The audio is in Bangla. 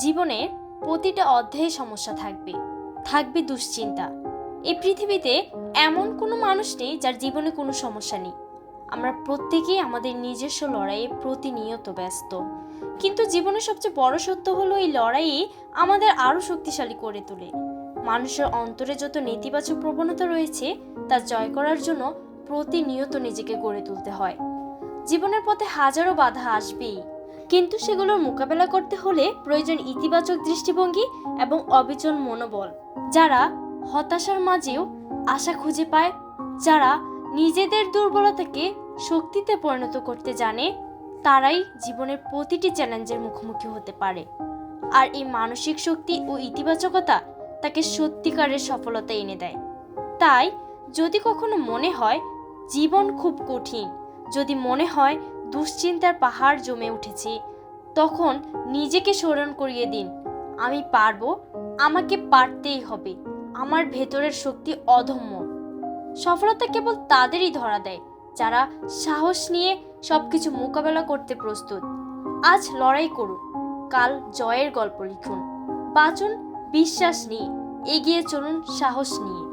জীবনের প্রতিটা অধ্যায়ে সমস্যা থাকবে দুশ্চিন্তা। এই পৃথিবীতে এমন কোনো মানুষ নেই যার জীবনে কোনো সমস্যা নেই। আমরা প্রত্যেকেই আমাদের নিজস্ব লড়াইয়ে প্রতিনিয়ত ব্যস্ত, কিন্তু জীবনের সবচেয়ে বড় সত্য হলো এই লড়াই আমাদের আরো শক্তিশালী করে তোলে। মানুষের অন্তরে যত নেতিবাচক প্রবণতা রয়েছে তা জয় করার জন্য প্রতিনিয়ত নিজেকে গড়ে তুলতে হয়। জীবনের পথে হাজারো বাধা আসবেই, কিন্তু সেগুলোর মোকাবেলা করতে হলে প্রয়োজন ইতিবাচক দৃষ্টিভঙ্গি এবং অবিচল মনোবল। যারা হতাশার মাঝেও আশা খুঁজে পায়, যারা নিজেদের দুর্বলতাকে শক্তিতে পরিণত করতে জানে, তারাই জীবনের প্রতিটি চ্যালেঞ্জের মুখোমুখি হতে পারে। আর এই মানসিক শক্তি ও ইতিবাচকতা তাকে সত্যিকারের সফলতা এনে দেয়। তাই যদি কখনো মনে হয় জীবন খুব কঠিন, যদি মনে হয় দুশ্চিন্তার পাহাড় জমে উঠেছে, তখন নিজেকে স্মরণ করিয়ে দিন, আমি পারবো, আমাকে পারতেই হবে, আমার ভেতরের শক্তি অদম্য। সফলতা কেবল তাদেরই ধরা দেয় যারা সাহস নিয়ে সবকিছু মোকাবেলা করতে প্রস্তুত। আজ লড়াই করুন, কাল জয়ের গল্প লিখুন। বাঁচুন বিশ্বাস নিয়ে, এগিয়ে চলুন সাহস নিয়ে।